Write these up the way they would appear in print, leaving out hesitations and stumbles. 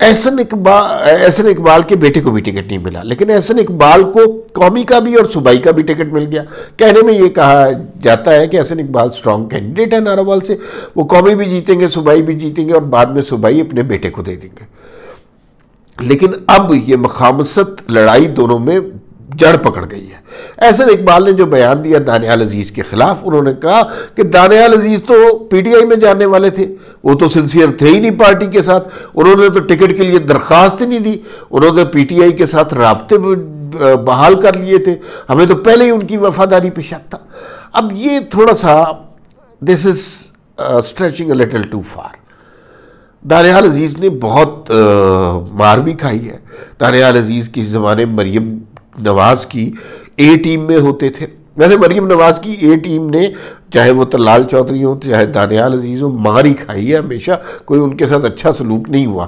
احسن اقبال کے بیٹے کو بھی ٹکٹ نہیں ملا، لیکن احسن اقبال کو قومی کا بھی اور صوبائی کا بھی ٹکٹ مل گیا۔ کہنے میں یہ کہا جاتا ہے کہ احسن اقبال سٹرونگ کینڈیڈیٹ ہے ناروال سے، وہ قومی بھی جیتیں گے، صوبائی بھی جیتیں گے، اور بعد میں صوبائی اپنے بیٹے کو دے دیں گے۔ لیکن اب یہ مخامصت لڑائی دونوں میں جڑ پکڑ گئی ہے۔ احسن اقبال نے جو بیان دیا دانیال عزیز کے خلاف، انہوں نے کہا کہ دانیال عزیز تو پی ٹی آئی میں جانے والے تھے، وہ تو سنسیئر تھے ہی نہیں پارٹی کے ساتھ، انہوں نے تو ٹکٹ کے لیے درخواست ہی نہیں دی، انہوں نے پی ٹی آئی کے ساتھ رابطے بحال کر لیے تھے، ہمیں تو پہلے ہی ان کی وفاداری پہ شک تھا۔ اب یہ تھوڑا سا this is stretching a little too far. Daniyal Aziz نے بہت مار بھی کھائی ہے۔ دانیال عزیز کسی زمانے مریم نواز کی اے ٹیم میں ہوتے تھے۔ ویسے مریم نواز کی اے ٹیم نے، چاہے وہ طلال چودھری ہوں چاہے دانیال عزیز ہوں، مار ہی کھائی ہے ہمیشہ، کوئی ان کے ساتھ اچھا سلوک نہیں ہوا۔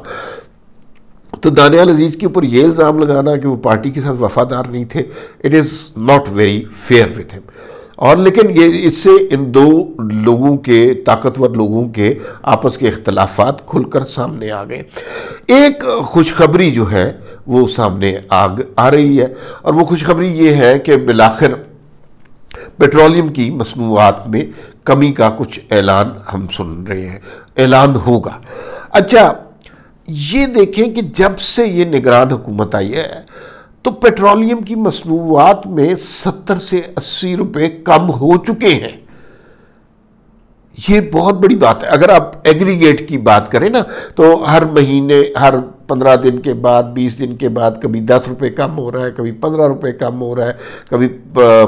تو دانیال عزیز کے اوپر یہ الزام لگانا کہ وہ پارٹی کے ساتھ وفادار نہیں تھے، it is not very fair with ہم۔ اور لیکن یہ اس سے ان دو لوگوں کے، طاقتور لوگوں کے آپس کے اختلافات کھل کر سامنے آ گئے۔ ایک خوشخبری جو ہے وہ سامنے آ رہی ہے، اور وہ خوشخبری یہ ہے کہ بالآخر پیٹرولیم کی مصنوعات میں کمی کا کچھ اعلان ہم سن رہے ہیں، اعلان ہوگا۔ اچھا یہ دیکھیں کہ جب سے یہ نگران حکومت آئی ہے تو پیٹرولیم کی مصنوعات میں 70 سے 80 روپے کم ہو چکے ہیں۔ یہ بہت بڑی بات ہے۔ اگر آپ ایگریگیٹ کی بات کریں نا تو ہر مہینے، ہر 15 دن کے بعد، 20 دن کے بعد کبھی 10 روپے کم ہو رہا ہے، کبھی 15 روپے کم ہو رہا ہے، کبھی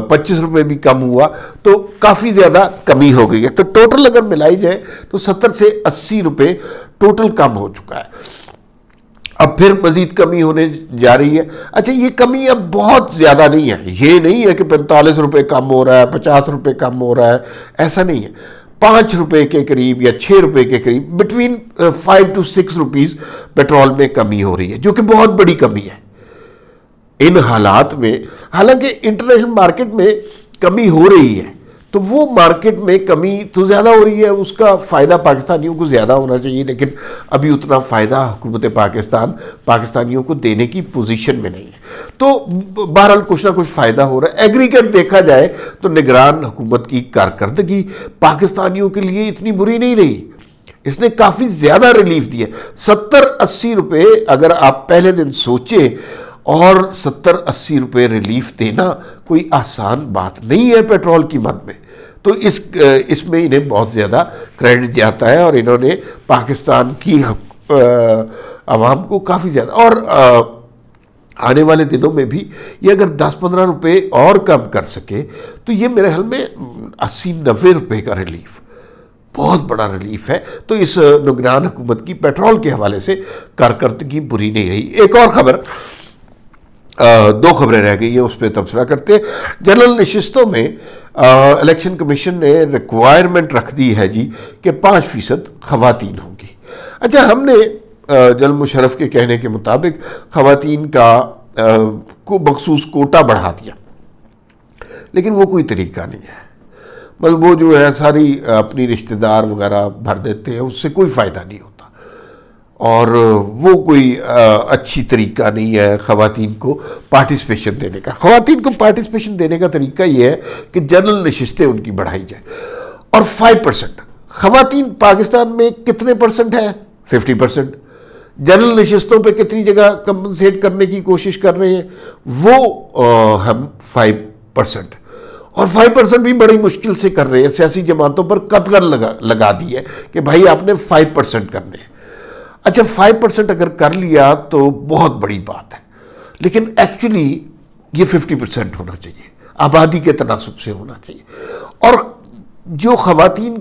25 روپے بھی کم ہوا، تو کافی زیادہ کمی ہو گئی ہے۔ تو ٹوٹل اگر ملائی جائے تو 70 سے 80 روپے ٹوٹل کم ہو چکا ہے۔ اب پھر مزید کمی ہونے جا رہی ہے۔ اچھا یہ کمی اب بہت زیادہ نہیں ہے، یہ نہیں ہے کہ 45 روپے کم ہو رہا ہے، 50 روپے کم ہو رہا ہے، ایسا نہیں ہے۔ 5 روپے کے قریب یا 6 روپے کے قریب، بٹوین 5 to 6 روپیز پیٹرول میں کمی ہو رہی ہے، جو کہ بہت بڑی کمی ہے ان حالات میں۔ حالانکہ انٹرنیشنل مارکیٹ میں کمی ہو رہی ہے، تو وہ مارکیٹ میں کمی تو زیادہ ہو رہی ہے، اس کا فائدہ پاکستانیوں کو زیادہ ہونا چاہیے، لیکن ابھی اتنا فائدہ حکومت پاکستانیوں کو دینے کی پوزیشن میں نہیں ہے۔ تو بہرحال کچھ نہ کچھ فائدہ ہو رہا ہے۔ ایگریگیٹ دیکھا جائے تو نگران حکومت کی کارکردگی پاکستانیوں کے لیے اتنی بری نہیں رہی، اس نے کافی زیادہ ریلیف دیا۔ 70-80 روپے اگر آپ پہلے دن سوچیں، اور 70-80 روپے ریلیف دینا کوئی آسان بات نہیں ہے پیٹرول کی مد میں، تو اس میں انہیں بہت زیادہ کریڈٹ جاتا ہے، اور انہوں نے پاکستان کی عوام کو کافی زیادہ، اور آنے والے دنوں میں بھی یہ اگر 10-15 روپے اور کم کر سکے تو یہ میرے خیال میں 80-90 روپے کا ریلیف، بہت بڑا ریلیف ہے۔ تو اس نگران حکومت کی پیٹرول کے حوالے سے کارکردگی بری نہیں رہی۔ ایک اور خبر، 2 خبریں رہ گئی ہیں، اس پہ تبصرہ کرتے ہیں۔ جنرل نشستوں میں الیکشن کمیشن نے ریکوائرمنٹ رکھ دی ہے جی کہ 5% خواتین ہوں گی۔ اچھا ہم نے جنرل مشرف کے کہنے کے مطابق خواتین کا مخصوص کوٹا بڑھا دیا، لیکن وہ کوئی طریقہ نہیں ہے۔ مطلب وہ جو ہے ساری اپنی رشتہ دار وغیرہ بھر دیتے ہیں، اس سے کوئی فائدہ نہیں ہوتا، اور وہ کوئی اچھی طریقہ نہیں ہے خواتین کو پارٹیسپیشن دینے کا۔ خواتین کو پارٹیسپیشن دینے کا طریقہ یہ ہے کہ جنرل نشستیں ان کی بڑھائی جائیں، اور 5%۔ خواتین پاکستان میں کتنے پرسنٹ ہے؟ 50%۔ جنرل نشستوں پہ کتنی جگہ کمپنسیٹ کرنے کی کوشش کر رہے ہیں؟ وہ ہم 5%، اور 5% بھی بڑی مشکل سے کر رہے ہیں۔ سیاسی جماعتوں پر قطغن لگا دی ہے کہ بھائی آپ نے 5% کرنے ہیں۔ اچھا 5% اگر کر لیا تو بہت بڑی بات ہے، لیکن ایکچولی یہ 50% ہونا چاہیے، آبادی کے تناسب سے ہونا چاہیے۔ اور جو خواتین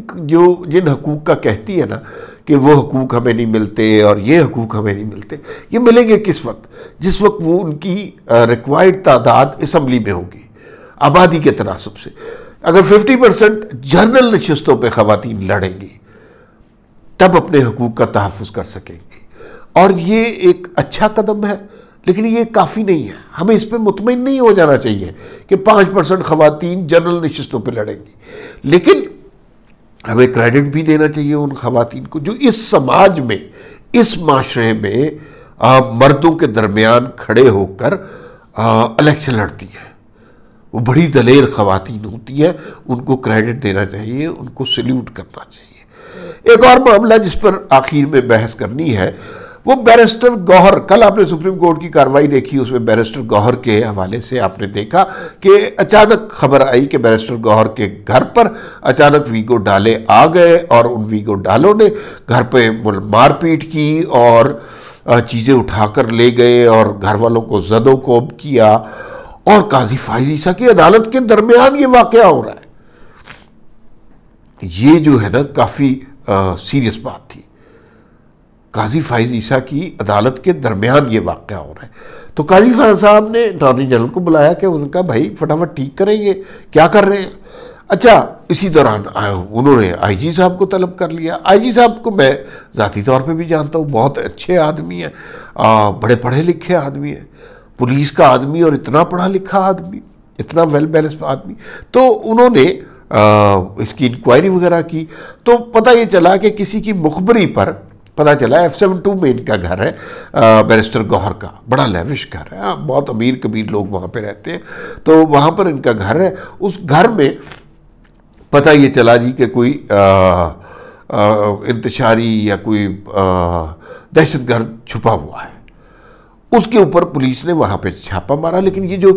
جن حقوق کا کہتی ہے نا کہ وہ حقوق ہمیں نہیں ملتے اور یہ حقوق ہمیں نہیں ملتے، یہ ملیں گے کس وقت؟ جس وقت وہ ان کی ریکوائرڈ تعداد اسمبلی میں ہوگی آبادی کے تناسب سے۔ اگر 50% جنرل نشستوں پہ خواتین لڑیں گی تب اپنے حقوق کا تحفظ کر سکیں گی، اور یہ ایک اچھا قدم ہے، لیکن یہ کافی نہیں ہے۔ ہمیں اس پہ مطمئن نہیں ہو جانا چاہیے کہ 5% خواتین جنرل نشستوں پہ لڑیں گی، لیکن ہمیں کریڈٹ بھی دینا چاہیے ان خواتین کو جو اس سماج میں اس معاشرے میں مردوں کے درمیان کھڑے ہو کر الیکشن لڑتی ہیں، وہ بڑی دلیر خواتین ہوتی ہیں، ان کو کریڈٹ دینا چاہیے، ان کو سلیوٹ کرنا چاہیے۔ ایک اور معاملہ جس پر آخر میں بحث کرنی ہے وہ بیرسٹر گوہر۔ کل آپ نے سپریم کورٹ کی کارروائی دیکھی، اس میں بیرسٹر گوہر کے حوالے سے آپ نے دیکھا کہ اچانک خبر آئی کہ بیرسٹر گوہر کے گھر پر اچانک ویگو ڈالے آ گئے اور ان ویگو ڈالوں نے گھر پہ مار پیٹ کی اور چیزیں اٹھا کر لے گئے اور گھر والوں کو زد و کوب کیا، اور قاضی فائز عیسیٰ کی عدالت کے درمیان یہ واقعہ ہو رہا ہے۔ یہ جو ہے نا کافی سیریس بات تھی، قاضی فائز عیسیٰ کی عدالت کے درمیان یہ واقعہ ہو رہا ہے۔ تو قاضی فائز صاحب نے اٹارنی جنرل کو بلایا کہ ان کا بھائی فٹافٹ ٹھیک کریں گے، کیا کر رہے ہیں؟ اچھا، اسی دوران انہوں نے آئی جی صاحب کو طلب کر لیا۔ آئی جی صاحب کو میں ذاتی طور پہ بھی جانتا ہوں، بہت اچھے آدمی ہیں، بڑے پڑھے لکھے آدمی ہیں، پولیس کا آدمی اور اتنا پڑھا لکھا آدمی، اتنا ویل بیلنسڈ آدمی۔ تو انہوں نے اس کی انکوائری وغیرہ کی تو پتہ یہ چلا کہ کسی کی مخبری پر پتہ چلا F72 میں ان کا گھر ہے، بیرسٹر گوہر کا بڑا لیوش گھر ہے، بہت امیر کبیر لوگ وہاں پہ رہتے ہیں، تو وہاں پر ان کا گھر ہے۔ اس گھر میں پتہ یہ چلا جی کہ کوئی انتشاری یا کوئی دہشت گرد چھپا ہوا ہے، اس کے اوپر پولیس نے وہاں پہ چھاپا مارا۔ لیکن یہ جو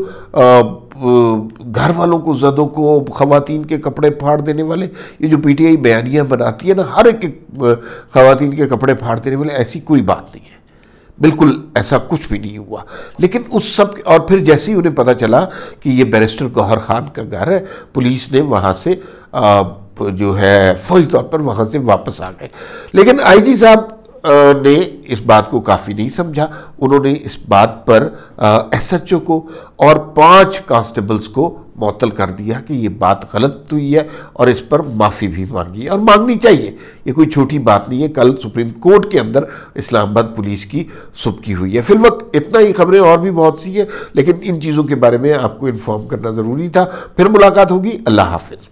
گھر والوں کو زدوں کو خواتین کے کپڑے پھاڑ دینے والے، یہ جو پی ٹی آئی بیانیاں بناتی ہے نا، ہر ایک خواتین کے کپڑے پھاڑ دینے والے، ایسی کوئی بات نہیں ہے، بالکل ایسا کچھ بھی نہیں ہوا۔ لیکن اس سب، اور پھر جیسے ہی انہیں پتہ چلا کہ یہ بیرسٹر گوہر خان کا گھر ہے، پولیس نے وہاں سے جو ہے فوری طور پر وہاں سے واپس آ گئے۔ لیکن آئی جی صاحب نے اس بات کو کافی نہیں سمجھا، انہوں نے اس بات پر ایس ایچ او کو اور 5 کانسٹیبلز کو معطل کر دیا کہ یہ بات غلط ہوئی ہے، اور اس پر معافی بھی مانگی اور مانگنی چاہیے، یہ کوئی چھوٹی بات نہیں ہے۔ کل سپریم کورٹ کے اندر اسلام آباد پولیس کی سبکی ہوئی ہے۔ فی الوقت اتنا ہی، خبریں اور بھی بہت سی ہیں، لیکن ان چیزوں کے بارے میں آپ کو انفارم کرنا ضروری تھا۔ پھر ملاقات ہوگی، اللہ حافظ۔